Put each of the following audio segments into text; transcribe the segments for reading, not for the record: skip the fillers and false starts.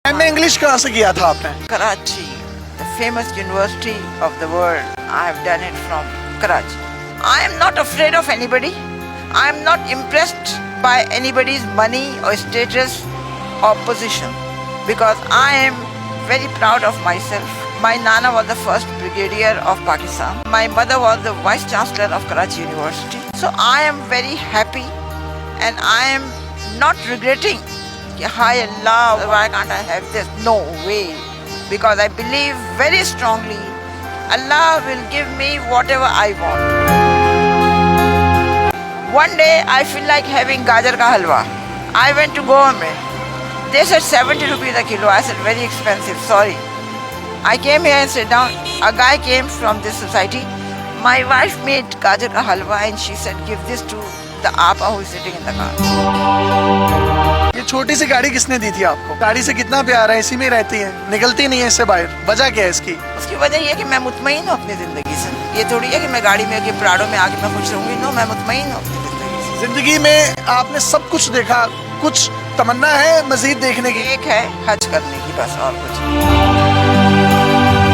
MA English कहाँ से किया था आपने? Karachi, the famous university of the world. I have done it from Karachi. I am not afraid of anybody. I am not impressed by anybody's money or status or position because I am very proud of myself. My Nana was the first brigadier of Pakistan. My mother was the vice chancellor of Karachi University. So I am very happy and I am not regretting. Hi Allah, why can't I have this? No way. Because I believe very strongly Allah will give me whatever I want. One day I feel like having gajar ka halwa. I went to Goa mein. They said 70 rupees a kilo. I said very expensive, sorry. I came here and sat down. A guy came from this society. My wife made gajar ka halwa and she said give this to the apa who is sitting in the car. ये छोटी सी गाड़ी किसने दी थी आपको? गाड़ी से कितना प्यार है, इसी में रहती है, निकलती नहीं है इससे बाहर, वजह क्या है इसकी? उसकी वजह ये है कि मैं मुतमईन हूँ अपनी जिंदगी से। ये थोड़ी है कि मैं गाड़ी में आके प्राडो में आके मैं खुश रहूंगी। नो, मैं मुतमईन हूँ अपनी जिंदगी से। जिंदगी में आपने सब कुछ देखा, कुछ तमन्ना है मजीद देखने की? एक है हज करने की, बस, और कुछ।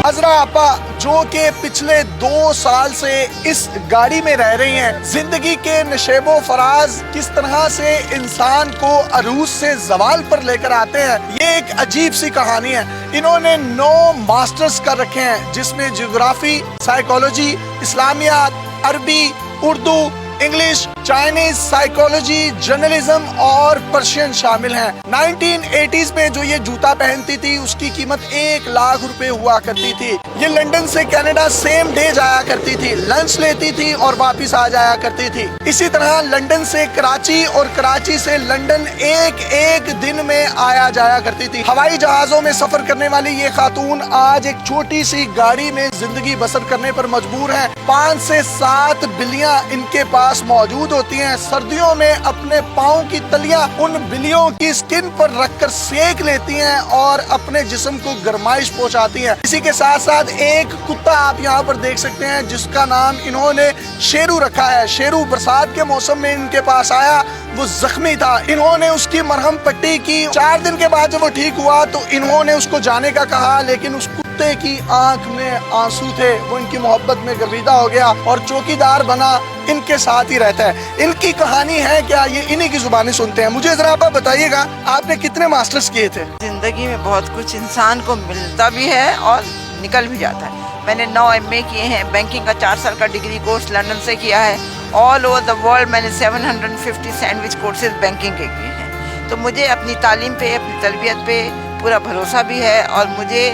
हजरा आपा जो कि पिछले 2 साल से इस गाड़ी में रह रही हैं, जिंदगी के नशेबो फराज किस तरह से इंसान को अरूज से जवाल पर लेकर आते हैं, ये एक अजीब सी कहानी है। इन्होंने 9 मास्टर्स कर रखे हैं जिसमें ज्योग्राफी, साइकोलॉजी, इस्लामियात, अरबी, Urdu, English, Chinese, psychology, journalism और पर्शियन शामिल हैं। 1980s में जो ये जूता पहनती थी उसकी कीमत 1 लाख रुपए हुआ करती थी। ये लंदन से कनाडा सेम डे जाया करती थी, लंच लेती थी और वापस आ जाया करती थी। इसी तरह लंदन से कराची और कराची से लंदन एक दिन में आया जाया करती थी। हवाई जहाजों में सफर करने वाली ये खातून आज एक छोटी सी गाड़ी में जिंदगी बसर करने पर मजबूर है। 5 से 7 बिल्लियां इनके पास मौजूद होती हैं। सर्दियों में अपने पाँव की तलियां उन बिल्लियों की स्किन पर रखकर सेक लेती हैं और अपने जिस्म को गर्माइश पहुंचाती हैं। इसी के साथ साथ एक कुत्ता आप यहाँ पर देख सकते हैं जिसका नाम इन्होंने शेरू रखा है। शेरू बरसात के मौसम में इनके पास आया, वो जख्मी था, इन्होंने उसकी मरहम पट्टी की। 4 दिन के बाद जब वो ठीक हुआ तो इन्होंने उसको जाने का कहा, लेकिन उस कुत्ते की आंख में आंसू थे। वो इनकी मोहब्बत में गर्विदा हो गया और चौकीदार बना, इनके साथ ही रहता है। इनकी कहानी है क्या, ये इन्हीं की जुबानी सुनते हैं। मुझे जरा आप बताइएगा, आपने कितने मास्टर्स किए थे? जिंदगी में बहुत कुछ इंसान को मिलता भी है और निकल भी जाता है। मैंने 9 MA किए हैं, बैंकिंग का 4 साल का डिग्री कोर्स लंदन से किया है। ऑल ओवर द वर्ल्ड मैंने 750 सैंडविच कोर्सेज बैंकिंग के किए हैं। तो मुझे अपनी तालीम पे, अपनी तरबियत पे पूरा भरोसा भी है और मुझे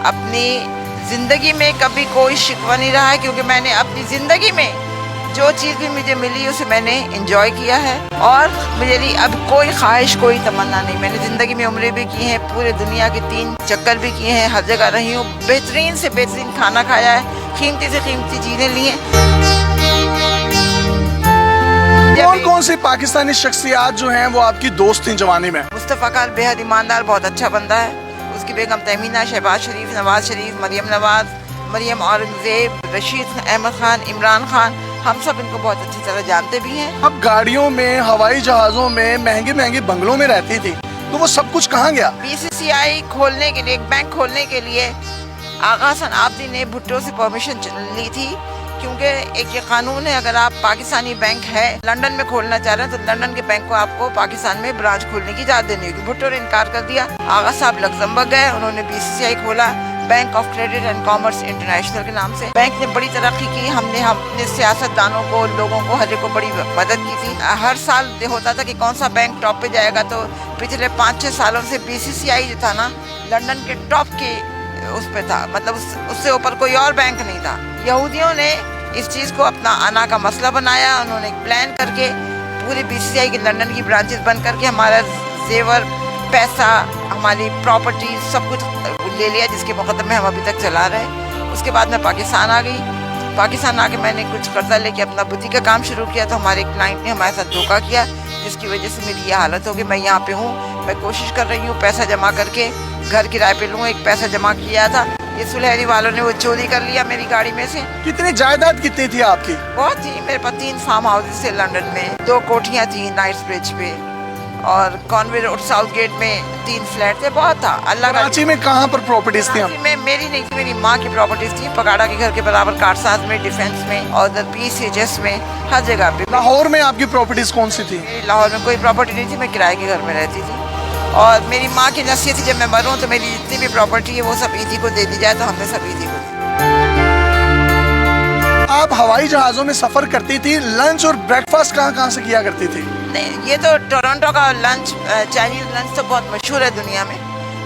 अपनी ज़िंदगी में कभी कोई शिकवा नहीं रहा है, क्योंकि मैंने अपनी ज़िंदगी में जो चीज़ भी मुझे मिली उसे मैंने एंजॉय किया है और मेरी अब कोई ख्वाहिश, कोई तमन्ना नहीं। मैंने ज़िंदगी में उम्रें भी की हैं, पूरे दुनिया के 3 चक्कर भी किए हैं, हर जगह रही हूँ, बेहतरीन से बेहतरीन खाना खाया है, कीमती से कीमती चीज़ें ली हैं। कौन सी पाकिस्तानी शख्सियात जो हैं वो आपकी दोस्त थी जवानी में? मुस्तफ़ा खान बेहद ईमानदार, बहुत अच्छा बंदा है। उसकी बेगम तहमीना, शहबाज शरीफ, नवाज शरीफ, मरियम नवाज, मरियम औरंगजेब, रशीद अहमद खान, इमरान खान, हम सब इनको बहुत अच्छी तरह जानते भी हैं। अब गाड़ियों में, हवाई जहाजों में, महंगे महंगे बंगलों में रहती थी, तो वो सब कुछ कहाँ गया? BCCI खोलने के लिए, एक बैंक खोलने के लिए आगा हसन आबदी ने भुट्टो से परमिशन ली थी, क्योंकि एक ये कानून है, अगर आप पाकिस्तानी बैंक है लंदन में खोलना चाह रहे हैं तो लंदन के बैंक को आपको पाकिस्तान में ब्रांच खोलने की इजाज़त देनी होगी। भुट्टो ने इनकार कर दिया। आगा साहब लग्जमबर्ग गए, उन्होंने BCCI खोला, bank of credit and commerce international के नाम से। बैंक ने बड़ी तरक्की की, हमने अपने सियासतदानों को, लोगों को, हर एक को बड़ी मदद की थी। हर साल होता था कि कौन सा बैंक टॉप पे जाएगा, तो पिछले 5-6 सालों से BCCI जो था ना, लंदन के टॉप के उस पे था, मतलब उससे ऊपर कोई और बैंक नहीं था। यहूदियों ने इस चीज़ को अपना आना का मसला बनाया। उन्होंने एक प्लान करके पूरी BCCI की लंदन की ब्रांचेस बंद करके हमारा जेवर, पैसा, हमारी प्रॉपर्टी सब कुछ ले लिया, जिसके मुकदमे हम अभी तक चला रहे हैं। उसके बाद मैं पाकिस्तान आ गई। पाकिस्तान आके मैंने कुछ कर्जा लेके अपना बुटीक का काम शुरू किया, तो हमारे क्लाइंट ने हमारे साथ धोखा किया, जिसकी वजह से मेरी ये हालत हो गई। मैं यहाँ पे हूँ, मैं कोशिश कर रही हूँ पैसा जमा करके घर किराए पे लूँ। एक पैसा जमा किया था, ये सुलहरी वालों ने वो चोरी कर लिया मेरी गाड़ी में से। कितनी जायदाद कितनी थी आपकी? बहुत थी, मेरे पास 3 फार्म हाउसेस थे लंदन में, 2 कोठियाँ थी नाइट्स ब्रिज पे और कॉन्वे रोड साउथ गेट में 3 फ्लैट थे, बहुत था। अल्लाह का कराची में कहाँ पर प्रॉपर्टीज थी? कराची में मेरी नहीं थी, मेरी माँ की प्रॉपर्टीज थी, पगाड़ा के घर के बराबर, कारसाज में, डिफेंस में और उधर PCHS में, हर जगह पे। लाहौर में आपकी प्रॉपर्टीज कौन सी थी? लाहौर में कोई प्रॉपर्टी नहीं थी, मैं किराए के घर में रहती थी। और मेरी माँ की नसीहत थी जब मैं मरूँ तो मेरी जितनी भी प्रॉपर्टी है वो सब ईदी को दे दी जाए, तो हमने सब ईदी को दी। आप हवाई जहाज़ों में सफ़र करती थी, लंच और ब्रेकफास्ट कहाँ से किया करती थी? नहीं, ये तो टोरंटो का लंच, चाइनीज़ लंच तो बहुत मशहूर है दुनिया में,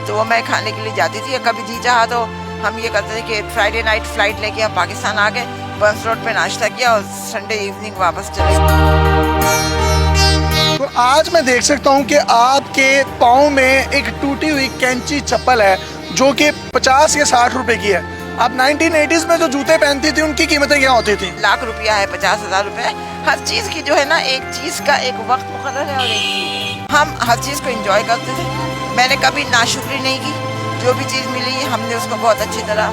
तो वो मैं खाने के लिए जाती थी। कभी जी चाहा तो हम ये करते थे कि फ्राइडे नाइट फ़्लाइट लेके हम पाकिस्तान आ गए, बर्न्स रोड पे नाश्ता किया और संडे इवनिंग वापस चले गए। तो आज मैं देख सकता हूँ कि आपके पाँव में एक टूटी हुई कैंची चप्पल है जो कि 50 या 60 रुपए की है। आप 1980s में जो जूते पहनती थी उनकी कीमतें क्या होती थी? लाख रुपया है, 50,000 रुपये। हर चीज़ की जो है ना, एक चीज़ का एक वक्त मुकर्रर है और एक हम हर चीज़ को एंजॉय करते थे। मैंने कभी नाशुक्री नहीं की, जो भी चीज़ मिली हमने उसको बहुत अच्छी तरह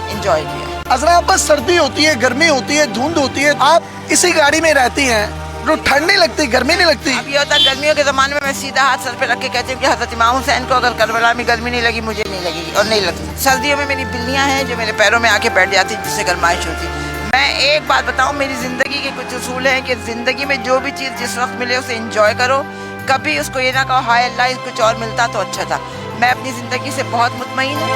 एंजॉय किया। अजरा, आप बस सर्दी होती है, गर्मी होती है, धुंध होती है, आप इसी गाड़ी में रहती हैं, तो ठंड नहीं लगती, गर्मी नहीं लगती? अब ये होता है गर्मियों के ज़माने में मैं सीधा हाथ सर पे रख के कहती हूँ कि हज़रत इमाम हुसैन को अगर करबला में गर्मी नहीं लगी, मुझे नहीं लगेगी और नहीं लगती। सर्दियों में मेरी बिल्लियाँ हैं जो मेरे पैरों में आके बैठ जाती, जिससे गर्माइश होती। मैं एक बात बताऊँ, मेरी ज़िंदगी के कुछ उसूल हैं कि ज़िंदगी में जो भी चीज़ जिस वक्त मिले उसे इंजॉय करो। कभी उसको ये ना कहो हाय अल्लाह कुछ और मिलता तो अच्छा था। मैं अपनी ज़िंदगी से बहुत मुतमईन हूँ,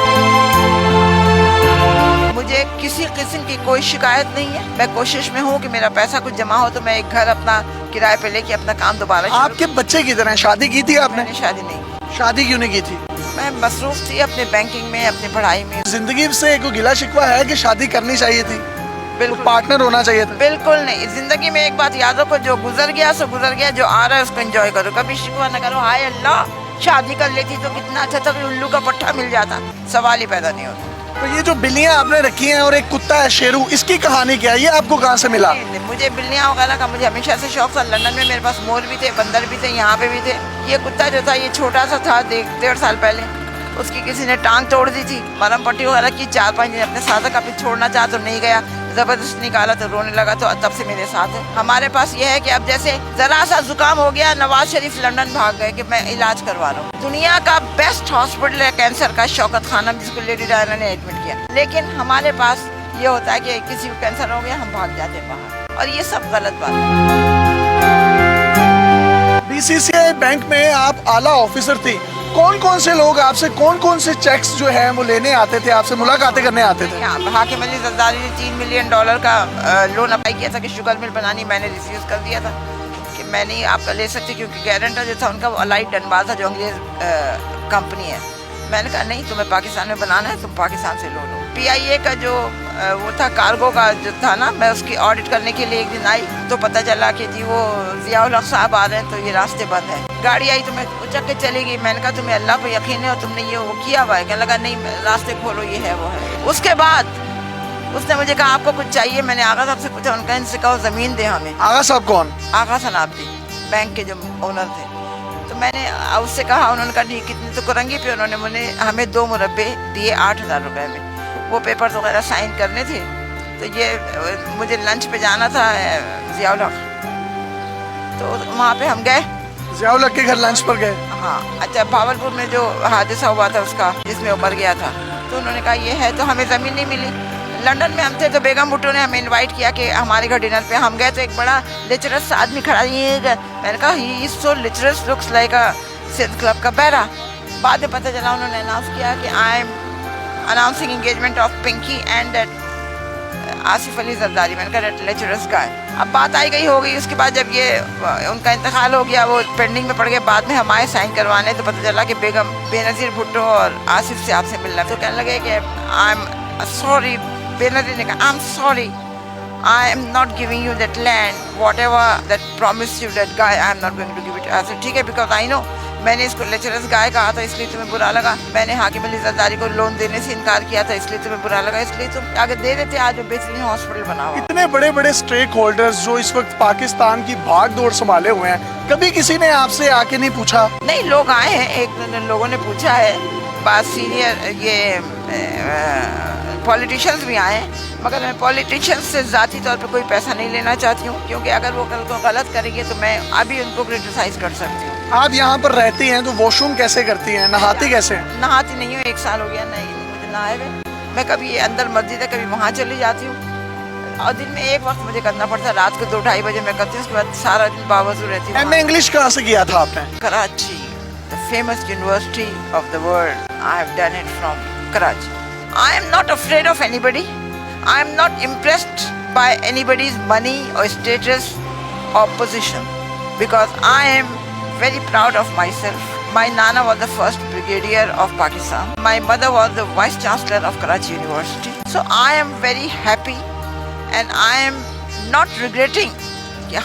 मुझे किसी किस्म की कोई शिकायत नहीं है। मैं कोशिश में हूँ कि मेरा पैसा कुछ जमा हो तो मैं एक घर अपना किराए पे लेके अपना काम दोबारा। आपके बच्चे की तरह शादी की थी आपने? मैंने शादी नहीं की। शादी क्यों नहीं की थी? मैं मसरूफ थी अपने बैंकिंग में, अपनी पढ़ाई में। जिंदगी से कोई गिला शिकवा है कि शादी करनी चाहिए थी, बिल्कुल पार्टनर होना चाहिए था? बिल्कुल नहीं। जिंदगी में एक बात याद रखो, जो गुजर गया सो गुजर गया, जो आ रहा है उसको एंजॉय करो, कभी शिकवा न करो हाय अल्लाह शादी कर लेती तो कितना अच्छा था, उल्लू का पट्टा मिल जाता, सवाल ही पैदा नहीं होता। तो ये जो बिल्लियां आपने रखी हैं और एक कुत्ता है शेरू, इसकी कहानी क्या है? ये आपको कहाँ से मिला? मुझे बिल्लियाँ वगैरह का मुझे हमेशा से शौक था। लंदन में मेरे पास मोर भी थे, बंदर भी थे, यहाँ पे भी थे। ये कुत्ता जो था ये छोटा सा था, 1.5 साल पहले उसकी किसी ने टांग तोड़ दी थी, मरहम पट्टी वगैरह की। 4-5 दिन अपने साथ का फिर छोड़ना चाहा तो नहीं गया, जबरदस्त निकाला तो रोने लगा, तो तब से मेरे साथ है। हमारे पास ये है कि अब जैसे जरा सा जुकाम हो गया, नवाज शरीफ लंदन भाग गए कि मैं इलाज करवा रहा हूँ। दुनिया का बेस्ट हॉस्पिटल है कैंसर का, शौकत खानम, जिसको लेडी डायना ने एडमिट किया। लेकिन हमारे पास ये होता है कि किसी को कैंसर हो गया हम भाग जाते हैं बाहर, और ये सब गलत बात है। BCCI बैंक में आप आला ऑफिसर थी, कौन कौन से लोग आपसे कौन कौन से चेक्स जो है वो लेने आते थे, आपसे मुलाकातें करने आते थे? हाकिम अली जरदारी ने $3 मिलियन का लोन अप्लाई किया था कि शुगर मिल बनानी, मैंने रिफ्यूज़ कर दिया था कि मैं नहीं आपका ले सकती, क्योंकि गारंटर जो था उनका वो अलाइड डनबाल था जो अंग्रेज़ कंपनी है। मैंने कहा नहीं, तुम्हें पाकिस्तान में बनाना है, तुम पाकिस्तान से लो। PIA का जो वो था कार्गो का जो था ना, मैं उसकी ऑडिट करने के लिए एक दिन आई तो पता चला कि जी वो ज़ियाउल हक साहब आ रहे हैं, तो ये रास्ते बंद है। गाड़ी आई तो मैं उचक के चली गई। मैंने कहा तुम्हें अल्लाह पर यकीन है और तुमने ये वो किया हुआ है? कहने लगा नहीं, रास्ते खोलो, ये है वो है। उसके बाद उसने मुझे कहा आपको कुछ चाहिए? मैंने आगा साहब से पूछा, उनका इनसे कहो ज़मीन दे हमें। आगा साहब कौन? आगा सनाब्दी, बैंक के जो ओनर थे। तो मैंने उससे कहा, उन्होंने कहा नहीं कितने तो करंगी पे। उन्होंने हमें 2 मुरब्बे दिए 8,000 रुपये में। वो पेपर्स वगैरह साइन करने थे, तो ये मुझे लंच पे जाना था ज़ियाउल हक, तो वहाँ पे हम गए। ज़ियाउल हक के घर लंच पर गए? हाँ। अच्छा, भावलपुर में जो हादसा हुआ था उसका, जिसमें वो मर गया था, तो उन्होंने कहा ये है, तो हमें ज़मीन नहीं मिली। लंदन में हम थे तो बेगम भुट्टो ने हमें इनवाइट किया कि हमारे घर डिनर पे। हम गए तो एक बड़ा लिटरस आदमी खड़ा, ये मैंने कहा ही इज सो लिटरस, looks like a Sindh club का बैरा। बाद में पता चला उन्होंने अनाउंस किया कि I am announcing engagement of Pinky and that Asif Ali Zardari. मैंने कहा दैट लिटरस गाय। अब बात आई गई हो गई। उसके बाद जब ये उनका इंतकाल हो गया, वो पेंडिंग में पड़ गए, बाद में हम आए साइन करवाने, तो पता चला कि बेगम बेनज़ीर भुट्टो और आसिफ से आपसे मिलना। तो कहने लगे कि आई एम सॉरी। बेनज़ीर ने कहा I am sorry, I am not giving you that land, whatever that promised you that guy, I am not going to give it. I said ठीक है, because I know मैंने इसको lecturers गाय कहा था इसलिए तुम्हें बुरा लगा। मैंने हाकिम अली जरदारी को लोन देने से इनकार किया था इसलिए तुम्हें बुरा लगा, इसलिए तुम आगे दे देते, आज बेहतरीन हॉस्पिटल बना हुआ। इतने बड़े बड़े स्टेक होल्डर्स जो इस वक्त पाकिस्तान की भाग दौड़ संभाले हुए हैं, कभी किसी ने आपसे आके नहीं पूछा? नहीं, लोग आए हैं, एक लोगों ने पूछा है, बात सीनियर ये पॉलिटिशियंस भी आए हैं, मगर मैं पॉलिटिशियंस से ज़ाती तौर पे कोई पैसा नहीं लेना चाहती हूँ, क्योंकि अगर वो कल को गलत करेंगे तो मैं अभी उनको क्रिटिसाइज़ कर सकती हूँ। آپ یہاں پر رہتی ہیں تو واش روم کیسے کرتی ہیں, نہاتی کیسے ہیں؟ نہاتی نہیں ہوں, 1 سال ہو گیا نہیں مجھے نہائے ہوئے. میں کبھی اندر مسجد ہے کبھی وہاں چلی جاتی ہوں, اور دن میں ایک وقت مجھے کرنا پڑتا ہے, رات کو 2-2:30 بجے میں کرتی ہوں, اس کے بعد سارا دن باوضو رہتی ہوں. ایم اے انگلش کہاں سے کیا تھا آپ نے؟ Karachi, the famous university of the world. I have done it from Karachi. I am not afraid of anybody. I am not impressed by anybody's money or status or position, because I am very proud of myself. My Nana was the first brigadier of Pakistan. My mother was the vice chancellor of Karachi University. So I am very happy and I am not regretting.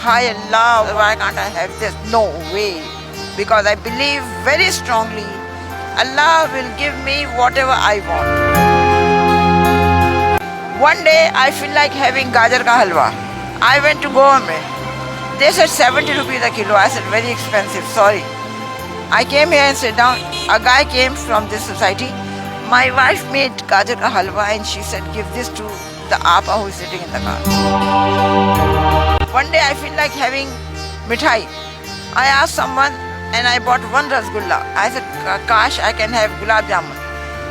Hi Allah, why can't I have this? No way. Because I believe very strongly Allah will give me whatever I want. One day I feel like having gajar ka halwa. I went to Goa mein. They said 70 rupees a kilo. I said very expensive, sorry. I came here and sat down. A guy came from this society. My wife made gajar ka halwa and she said give this to the apa who is sitting in the car. One day I feel like having mithai. I asked someone and I bought 1 rasgulla. I said, Kash, I can have gulab jamun.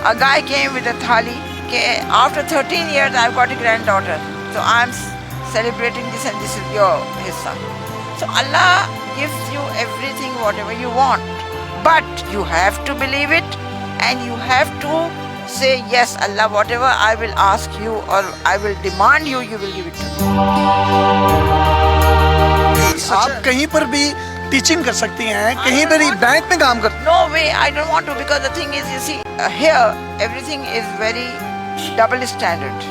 A guy came with a thali. After 13 years, I've got a granddaughter. So I'm celebrating this and this is your hissa. So Allah gives you everything, whatever you want. But you have to believe it and you have to say, yes, Allah, whatever I will ask you or I will demand you, you will give it to me. آپ کہیں پر بھی teaching کر سکتی ہیں, کہیں پر بھی bank میں کام کر. No way, I don't want to, because the thing is, you see, here everything is very double standard.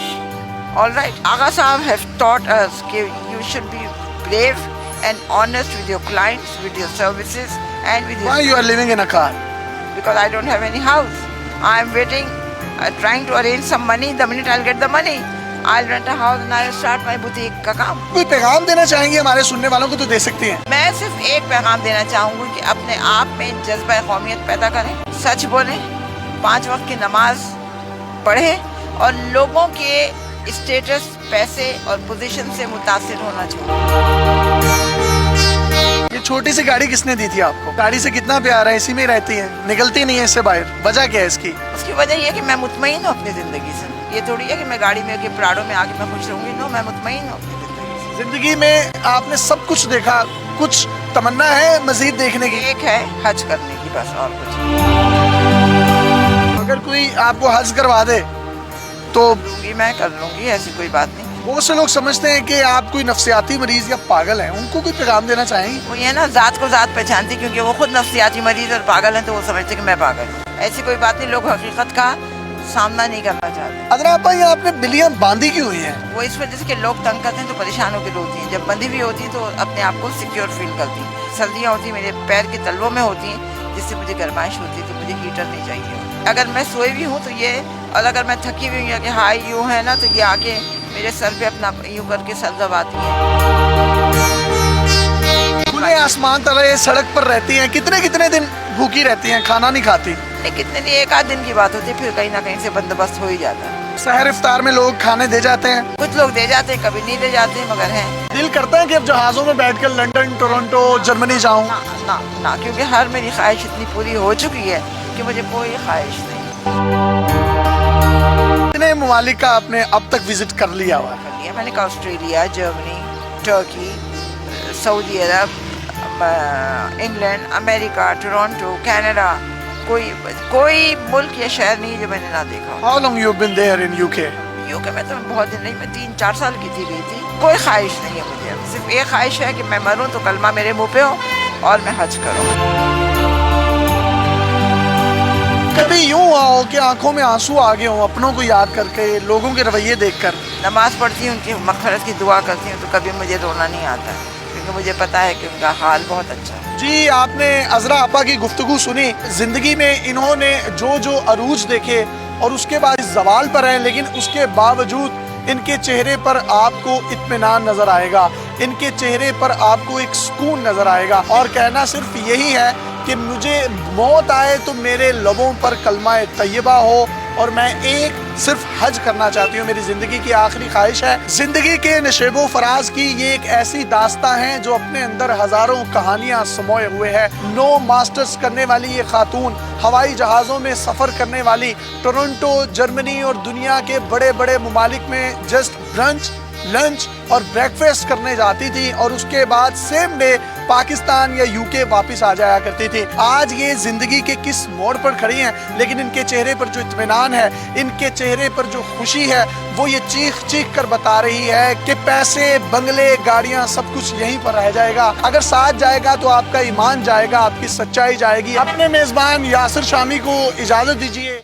All right, Agha Sahab have taught us that you should be brave and honest with your clients, with your services, and with your. Why you are living in a car? Because I don't have any house. I am waiting, trying to arrange some money. The minute I'll get the money, I'll rent a house and I'll start my boutique کا کام. کوئی پیغام دینا چاہیں گے ہمارے سننے والوں کو تو دے سکتی ہیں. میں صرف ایک پیغام دینا چاہوں گی کہ اپنے آپ میں جذبہ قومیت پیدا کریں, سچ بولیں, 5 وقت کی نماز پڑھیں اور لوگوں کے اسٹیٹس, پیسے اور پوزیشن سے متاثر ہونا چاہیے. یہ چھوٹی سی گاڑی کس نے دی تھی آپ کو؟ گاڑی سے کتنا پیار ہے, اسی میں رہتی ہیں, نکلتی نہیں ہے اس سے باہر, وجہ کیا ہے اس کی؟ اس کی وجہ یہ ہے کہ میں مطمئن ہوں اپنی زندگی سے. یہ تھوڑی ہے کہ میں گاڑی میں کہ پراڈو میں آ کے میں خوش رہوں گی. نو, میں مطمئن ہوں اپنی زندگی سے. زندگی میں آپ نے سب کچھ دیکھا, کچھ تمنا ہے مزید دیکھنے کی؟ ایک ہے حج کرنے کی, بس, اور کچھ. اگر کوئی آپ کو حج کروا دے تو میں کر لوں گی, ایسی کوئی بات نہیں. بہت سے لوگ سمجھتے ہیں کہ آپ کوئی نفسیاتی مریض یا پاگل ہیں, ان کو کوئی پیغام دینا چاہیں گے؟ وہ یہ نا ذات کو ذات پہچانتی, کیونکہ وہ خود نفسیاتی مریض اور پاگل ہیں تو وہ سمجھتے کہ میں پاگل ہوں. ایسی کوئی بات نہیں, لوگ حقیقت کا سامنا نہیں کرنا چاہتے. ادرا آپا, یہ آپ نے بلیاں باندھی کیوں ہوئی ہیں؟ وہ اس وجہ سے کہ لوگ تنگ کرتے ہیں تو پریشان ہو کے روتی ہیں. جب بندھی بھی ہوتی ہیں تو اپنے آپ کو سیکیور فیل کرتی ہیں. سردیاں ہوتی ہیں, میرے پیر کے تلووں میں ہوتی ہیں, جس سے مجھے گرمائش ہوتی ہے, تو مجھے ہیٹر نہیں چاہیے. اگر میں سوئی بھی ہوں تو یہ, اور اگر میں تھکی ہوئی ہوں یا کہ ہائی یوں ہے نا, تو یہ آ کے میرے سر پہ اپنا یوں کر کے سر دباتی ہیں. کھلے آسمان تلے سڑک پر رہتی ہیں, کتنے دن بھوکی رہتی ہیں, کھانا نہیں کھاتی؟ نہیں, کتنے دن, 1 آدھ دن کی بات ہوتی ہے, پھر کہیں نہ کہیں سے بندوبست ہو ہی جاتا ہے. سحر افطار میں لوگ کھانے دے جاتے ہیں؟ کچھ لوگ دے جاتے ہیں, کبھی نہیں دے جاتے, مگر ہیں. دل کرتا ہے کہ اب جہازوں میں بیٹھ کر لنڈن, ٹورنٹو, جرمنی جاؤں؟ نہ, کیونکہ ہر میری خواہش اتنی پوری ہو چکی ہے کہ مجھے کوئی خواہش نہیں. کتنے ممالک کا آپ نے اب تک وزٹ کر لیا ہوا ہے؟ میں نے کہا آسٹریلیا, جرمنی, ٹرکی, سعودی عرب, انگلینڈ, امریکہ, ٹورنٹو, کینیڈا. کوئی ملک یا شہر نہیں جو میں نے نہ دیکھا. How long you been there in UK? UK میں تو بہت دن نہیں, میں 3-4 سال کی گئی تھی. کوئی خواہش نہیں ہے مجھے, صرف ایک خواہش ہے کہ میں مروں تو کلمہ میرے منہ پہ ہو اور میں حج کروں. کبھی یوں ہوا ہو کہ آنکھوں میں آنسو آ گئے ہوں اپنوں کو یاد کر کے, لوگوں کے رویے دیکھ کر؟ نماز پڑھتی ہوں, ان کی مغفرت کی دعا کرتی ہوں, تو کبھی مجھے رونا نہیں آتا, کیونکہ مجھے پتا ہے کہ ان کا حال بہت اچھا ہے. جی, آپ نے عذرا آپا کی گفتگو سنی. زندگی میں انہوں نے جو عروج دیکھے اور اس کے بعد زوال پر ہیں, لیکن اس کے باوجود ان کے چہرے پر آپ کو اطمینان نظر آئے گا, ان کے چہرے پر آپ کو ایک سکون نظر آئے گا, اور کہنا صرف یہی ہے کہ مجھے موت آئے تو میرے لبوں پر کلمہ طیبہ ہو اور میں ایک صرف حج کرنا چاہتی ہوں. میری زندگی کی آخری خواہش ہے. زندگی کے نشیب و فراز کی یہ ایک ایسی داستان ہے جو اپنے اندر ہزاروں کہانیاں سموئے ہوئے ہے. 9 ماسٹرز کرنے والی یہ خاتون ہوائی جہازوں میں سفر کرنے والی ٹورنٹو، جرمنی اور دنیا کے بڑے بڑے ممالک میں جسٹ برنچ، لنچ اور بریکفاسٹ کرنے جاتی تھی اور اس کے بعد سیم ڈے پاکستان یا یو کے واپس آ جایا کرتی تھی. آج یہ زندگی کے کس موڑ پر کھڑی ہیں، لیکن ان کے چہرے پر جو اطمینان ہے، ان کے چہرے پر جو خوشی ہے، وہ یہ چیخ چیخ کر بتا رہی ہے کہ پیسے، بنگلے، گاڑیاں سب کچھ یہیں پر رہ جائے گا. اگر ساتھ جائے گا تو آپ کا ایمان جائے گا، آپ کی سچائی جائے گی. اپنے میزبان یاسر شامی کو اجازت دیجیے.